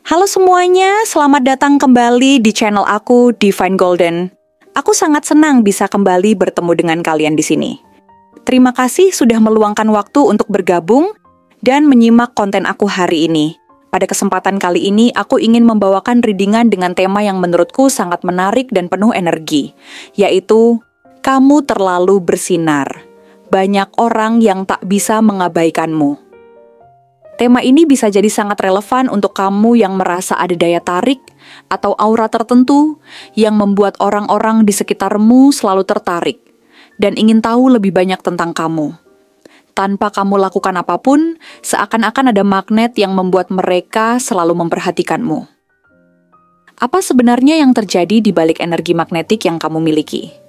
Halo semuanya, selamat datang kembali di channel aku, Divine Golden. Aku sangat senang bisa kembali bertemu dengan kalian di sini. Terima kasih sudah meluangkan waktu untuk bergabung dan menyimak konten aku hari ini. Pada kesempatan kali ini, aku ingin membawakan readingan dengan tema yang menurutku sangat menarik dan penuh energi, yaitu kamu terlalu bersinar. Banyak orang yang tak bisa mengabaikanmu. Tema ini bisa jadi sangat relevan untuk kamu yang merasa ada daya tarik atau aura tertentu yang membuat orang-orang di sekitarmu selalu tertarik dan ingin tahu lebih banyak tentang kamu. Tanpa kamu lakukan apapun, seakan-akan ada magnet yang membuat mereka selalu memperhatikanmu. Apa sebenarnya yang terjadi di balik energi magnetik yang kamu miliki?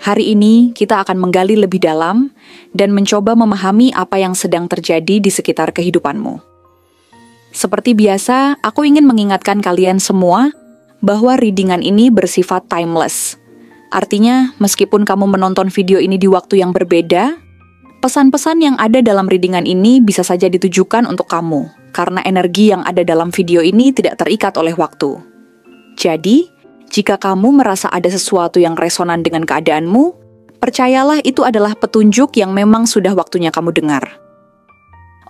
Hari ini kita akan menggali lebih dalam dan mencoba memahami apa yang sedang terjadi di sekitar kehidupanmu. Seperti biasa, aku ingin mengingatkan kalian semua bahwa readingan ini bersifat timeless. Artinya, meskipun kamu menonton video ini di waktu yang berbeda, pesan-pesan yang ada dalam readingan ini bisa saja ditujukan untuk kamu, karena energi yang ada dalam video ini tidak terikat oleh waktu. Jadi, jika kamu merasa ada sesuatu yang resonan dengan keadaanmu, percayalah itu adalah petunjuk yang memang sudah waktunya kamu dengar.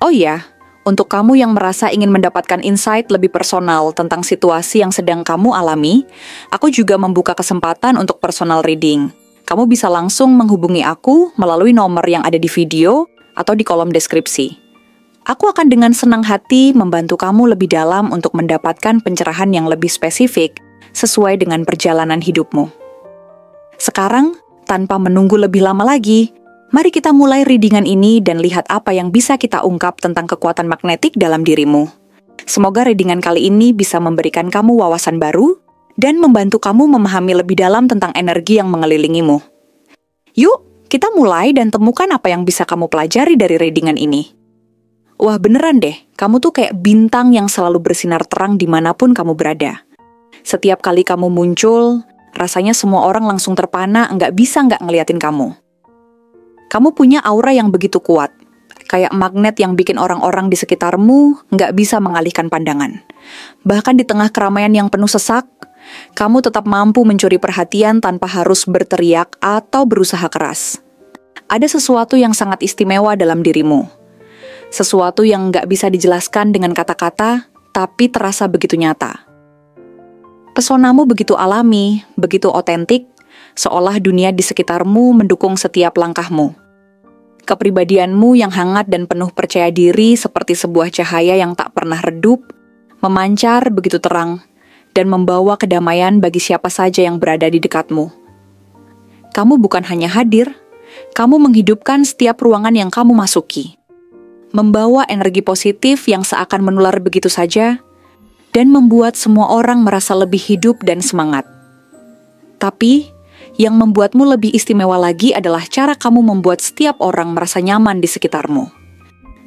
Oh iya, untuk kamu yang merasa ingin mendapatkan insight lebih personal tentang situasi yang sedang kamu alami, aku juga membuka kesempatan untuk personal reading. Kamu bisa langsung menghubungi aku melalui nomor yang ada di video atau di kolom deskripsi. Aku akan dengan senang hati membantu kamu lebih dalam untuk mendapatkan pencerahan yang lebih spesifik sesuai dengan perjalanan hidupmu. Sekarang, tanpa menunggu lebih lama lagi, mari kita mulai readingan ini dan lihat apa yang bisa kita ungkap tentang kekuatan magnetik dalam dirimu. Semoga readingan kali ini bisa memberikan kamu wawasan baru dan membantu kamu memahami lebih dalam tentang energi yang mengelilingimu. Yuk, kita mulai dan temukan apa yang bisa kamu pelajari dari readingan ini. Wah, beneran deh, kamu tuh kayak bintang yang selalu bersinar terang dimanapun kamu berada. Setiap kali kamu muncul, rasanya semua orang langsung terpana, nggak bisa nggak ngeliatin kamu. Kamu punya aura yang begitu kuat, kayak magnet yang bikin orang-orang di sekitarmu nggak bisa mengalihkan pandangan. Bahkan di tengah keramaian yang penuh sesak, kamu tetap mampu mencuri perhatian tanpa harus berteriak atau berusaha keras. Ada sesuatu yang sangat istimewa dalam dirimu. Sesuatu yang nggak bisa dijelaskan dengan kata-kata, tapi terasa begitu nyata. Pesonamu begitu alami, begitu otentik, seolah dunia di sekitarmu mendukung setiap langkahmu. Kepribadianmu yang hangat dan penuh percaya diri seperti sebuah cahaya yang tak pernah redup, memancar begitu terang, dan membawa kedamaian bagi siapa saja yang berada di dekatmu. Kamu bukan hanya hadir, kamu menghidupkan setiap ruangan yang kamu masuki. Membawa energi positif yang seakan menular begitu saja, dan membuat semua orang merasa lebih hidup dan semangat. Tapi, yang membuatmu lebih istimewa lagi adalah cara kamu membuat setiap orang merasa nyaman di sekitarmu.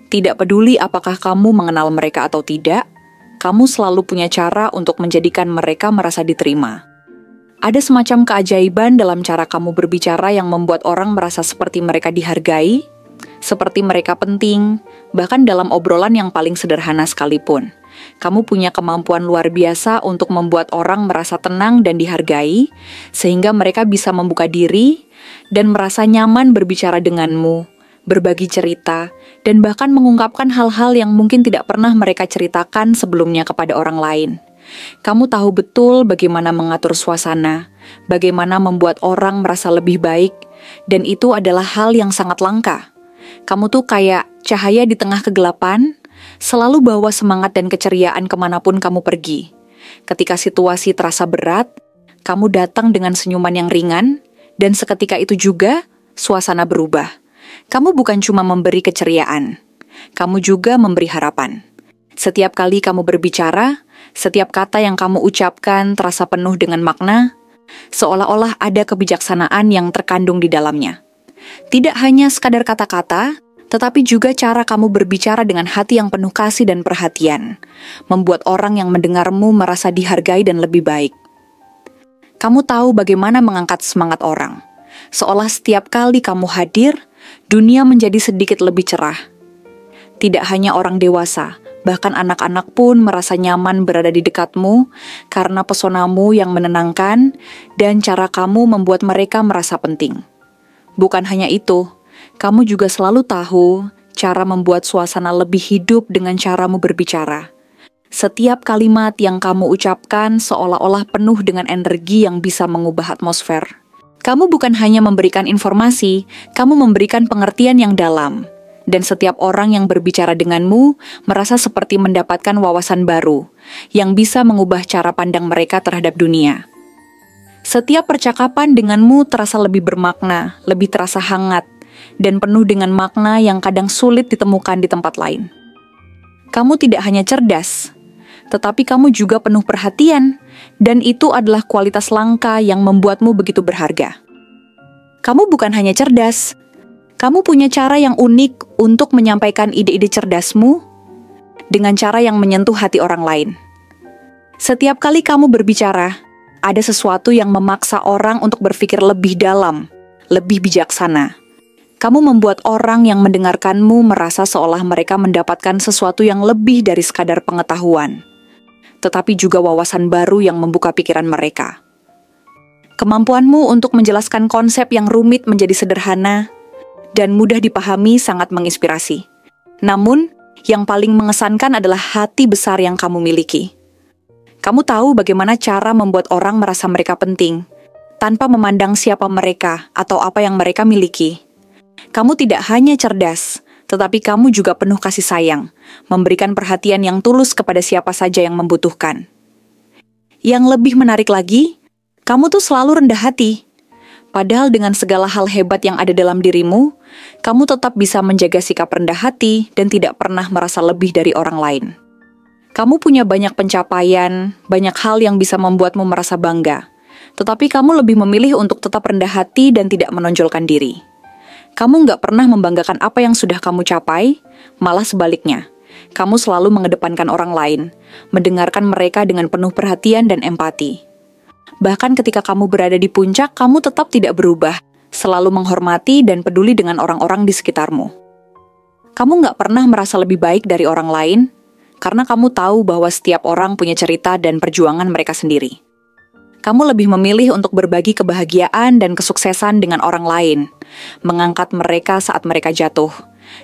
Tidak peduli apakah kamu mengenal mereka atau tidak, kamu selalu punya cara untuk menjadikan mereka merasa diterima. Ada semacam keajaiban dalam cara kamu berbicara yang membuat orang merasa seperti mereka dihargai, seperti mereka penting, bahkan dalam obrolan yang paling sederhana sekalipun. Kamu punya kemampuan luar biasa untuk membuat orang merasa tenang dan dihargai, sehingga mereka bisa membuka diri dan merasa nyaman berbicara denganmu, berbagi cerita, dan bahkan mengungkapkan hal-hal yang mungkin tidak pernah mereka ceritakan sebelumnya kepada orang lain. Kamu tahu betul bagaimana mengatur suasana, bagaimana membuat orang merasa lebih baik, dan itu adalah hal yang sangat langka. Kamu tuh kayak cahaya di tengah kegelapan, selalu bawa semangat dan keceriaan kemanapun kamu pergi. Ketika situasi terasa berat, kamu datang dengan senyuman yang ringan, dan seketika itu juga, suasana berubah. Kamu bukan cuma memberi keceriaan, kamu juga memberi harapan. Setiap kali kamu berbicara, setiap kata yang kamu ucapkan terasa penuh dengan makna, seolah-olah ada kebijaksanaan yang terkandung di dalamnya. Tidak hanya sekadar kata-kata, tetapi juga cara kamu berbicara dengan hati yang penuh kasih dan perhatian, membuat orang yang mendengarmu merasa dihargai dan lebih baik. Kamu tahu bagaimana mengangkat semangat orang, seolah setiap kali kamu hadir, dunia menjadi sedikit lebih cerah. Tidak hanya orang dewasa, Bahkan anak-anak pun merasa nyaman berada di dekatmu karena pesonamu yang menenangkan dan cara kamu membuat mereka merasa penting. Bukan hanya itu, kamu juga selalu tahu cara membuat suasana lebih hidup dengan caramu berbicara. Setiap kalimat yang kamu ucapkan seolah-olah penuh dengan energi yang bisa mengubah atmosfer. Kamu bukan hanya memberikan informasi, kamu memberikan pengertian yang dalam. Dan setiap orang yang berbicara denganmu merasa seperti mendapatkan wawasan baru yang bisa mengubah cara pandang mereka terhadap dunia. Setiap percakapan denganmu terasa lebih bermakna, lebih terasa hangat, dan penuh dengan makna yang kadang sulit ditemukan di tempat lain. Kamu tidak hanya cerdas, tetapi kamu juga penuh perhatian, dan itu adalah kualitas langka yang membuatmu begitu berharga. Kamu bukan hanya cerdas, kamu punya cara yang unik untuk menyampaikan ide-ide cerdasmu dengan cara yang menyentuh hati orang lain. Setiap kali kamu berbicara, ada sesuatu yang memaksa orang untuk berpikir lebih dalam, lebih bijaksana. Kamu membuat orang yang mendengarkanmu merasa seolah mereka mendapatkan sesuatu yang lebih dari sekadar pengetahuan, tetapi juga wawasan baru yang membuka pikiran mereka. Kemampuanmu untuk menjelaskan konsep yang rumit menjadi sederhana dan mudah dipahami sangat menginspirasi. Namun, yang paling mengesankan adalah hati besar yang kamu miliki. Kamu tahu bagaimana cara membuat orang merasa mereka penting, tanpa memandang siapa mereka atau apa yang mereka miliki. Kamu tidak hanya cerdas, tetapi kamu juga penuh kasih sayang, memberikan perhatian yang tulus kepada siapa saja yang membutuhkan. Yang lebih menarik lagi, kamu tuh selalu rendah hati. Padahal dengan segala hal hebat yang ada dalam dirimu, kamu tetap bisa menjaga sikap rendah hati dan tidak pernah merasa lebih dari orang lain. Kamu punya banyak pencapaian, banyak hal yang bisa membuatmu merasa bangga. Tetapi kamu lebih memilih untuk tetap rendah hati dan tidak menonjolkan diri. Kamu nggak pernah membanggakan apa yang sudah kamu capai, malah sebaliknya. Kamu selalu mengedepankan orang lain, mendengarkan mereka dengan penuh perhatian dan empati. Bahkan ketika kamu berada di puncak, kamu tetap tidak berubah, selalu menghormati dan peduli dengan orang-orang di sekitarmu. Kamu nggak pernah merasa lebih baik dari orang lain, karena kamu tahu bahwa setiap orang punya cerita dan perjuangan mereka sendiri. Kamu lebih memilih untuk berbagi kebahagiaan dan kesuksesan dengan orang lain, mengangkat mereka saat mereka jatuh.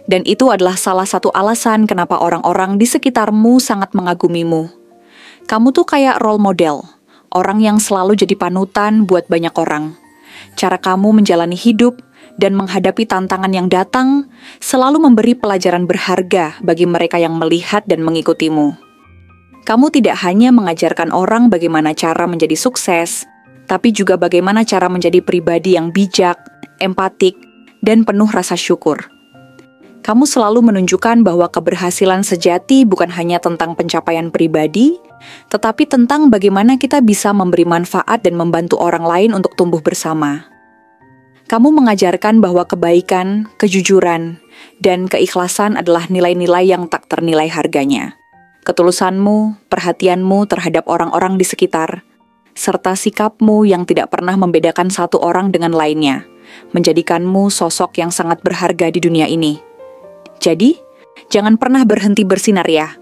Dan itu adalah salah satu alasan kenapa orang-orang di sekitarmu sangat mengagumimu. Kamu tuh kayak role model, orang yang selalu jadi panutan buat banyak orang. Cara kamu menjalani hidup dan menghadapi tantangan yang datang selalu memberi pelajaran berharga bagi mereka yang melihat dan mengikutimu. Kamu tidak hanya mengajarkan orang bagaimana cara menjadi sukses, tapi juga bagaimana cara menjadi pribadi yang bijak, empatik, dan penuh rasa syukur. Kamu selalu menunjukkan bahwa keberhasilan sejati bukan hanya tentang pencapaian pribadi, tetapi tentang bagaimana kita bisa memberi manfaat dan membantu orang lain untuk tumbuh bersama. Kamu mengajarkan bahwa kebaikan, kejujuran, dan keikhlasan adalah nilai-nilai yang tak ternilai harganya. Ketulusanmu, perhatianmu terhadap orang-orang di sekitar, serta sikapmu yang tidak pernah membedakan satu orang dengan lainnya, menjadikanmu sosok yang sangat berharga di dunia ini. Jadi, jangan pernah berhenti bersinar ya,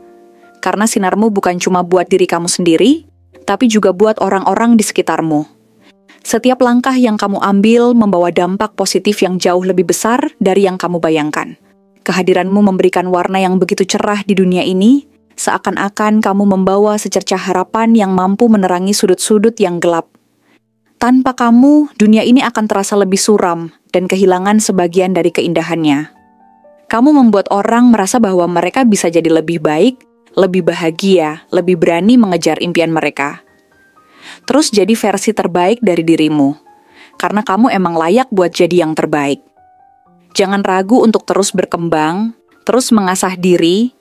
karena sinarmu bukan cuma buat diri kamu sendiri, tapi juga buat orang-orang di sekitarmu. Setiap langkah yang kamu ambil membawa dampak positif yang jauh lebih besar dari yang kamu bayangkan. Kehadiranmu memberikan warna yang begitu cerah di dunia ini, seakan-akan kamu membawa secercah harapan yang mampu menerangi sudut-sudut yang gelap. Tanpa kamu, dunia ini akan terasa lebih suram dan kehilangan sebagian dari keindahannya. Kamu membuat orang merasa bahwa mereka bisa jadi lebih baik, lebih bahagia, lebih berani mengejar impian mereka. Terus jadi versi terbaik dari dirimu, karena kamu emang layak buat jadi yang terbaik. Jangan ragu untuk terus berkembang, terus mengasah diri,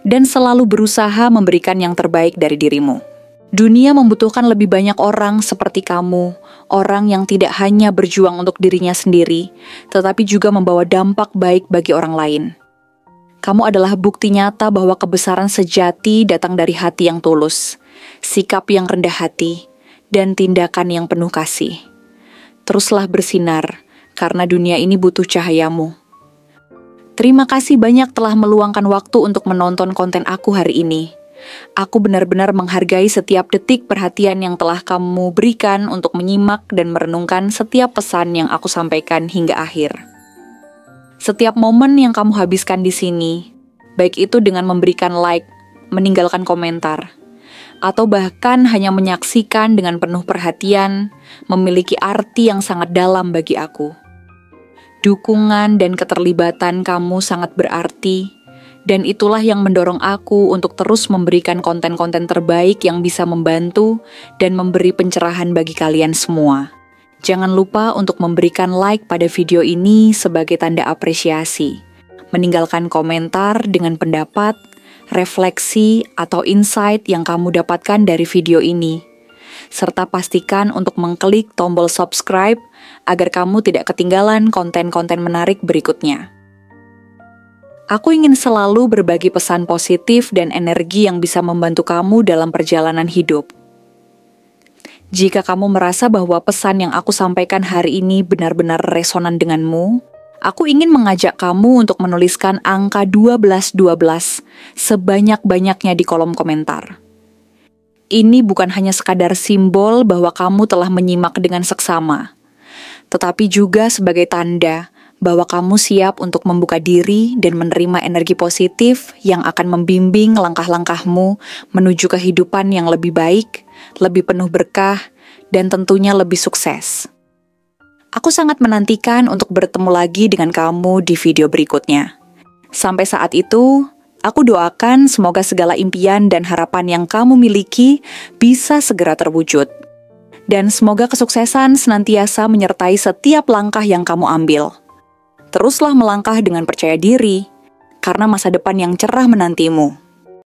dan selalu berusaha memberikan yang terbaik dari dirimu. Dunia membutuhkan lebih banyak orang seperti kamu, orang yang tidak hanya berjuang untuk dirinya sendiri, tetapi juga membawa dampak baik bagi orang lain. Kamu adalah bukti nyata bahwa kebesaran sejati datang dari hati yang tulus, sikap yang rendah hati, dan tindakan yang penuh kasih. Teruslah bersinar, karena dunia ini butuh cahayamu. Terima kasih banyak telah meluangkan waktu untuk menonton konten aku hari ini. Aku benar-benar menghargai setiap detik perhatian yang telah kamu berikan untuk menyimak dan merenungkan setiap pesan yang aku sampaikan hingga akhir. Setiap momen yang kamu habiskan di sini, baik itu dengan memberikan like, meninggalkan komentar, atau bahkan hanya menyaksikan dengan penuh perhatian, memiliki arti yang sangat dalam bagi aku. Dukungan dan keterlibatan kamu sangat berarti, dan itulah yang mendorong aku untuk terus memberikan konten-konten terbaik yang bisa membantu dan memberi pencerahan bagi kalian semua. Jangan lupa untuk memberikan like pada video ini sebagai tanda apresiasi, meninggalkan komentar dengan pendapat, refleksi, atau insight yang kamu dapatkan dari video ini, serta pastikan untuk mengklik tombol subscribe agar kamu tidak ketinggalan konten-konten menarik berikutnya. Aku ingin selalu berbagi pesan positif dan energi yang bisa membantu kamu dalam perjalanan hidup. Jika kamu merasa bahwa pesan yang aku sampaikan hari ini benar-benar resonan denganmu, aku ingin mengajak kamu untuk menuliskan angka 1212 sebanyak-banyaknya di kolom komentar. Ini bukan hanya sekadar simbol bahwa kamu telah menyimak dengan seksama, tetapi juga sebagai tanda bahwa kamu siap untuk membuka diri dan menerima energi positif yang akan membimbing langkah-langkahmu menuju kehidupan yang lebih baik, lebih penuh berkah, dan tentunya lebih sukses. Aku sangat menantikan untuk bertemu lagi dengan kamu di video berikutnya. Sampai saat itu, aku doakan semoga segala impian dan harapan yang kamu miliki bisa segera terwujud. Dan semoga kesuksesan senantiasa menyertai setiap langkah yang kamu ambil. Teruslah melangkah dengan percaya diri, karena masa depan yang cerah menantimu.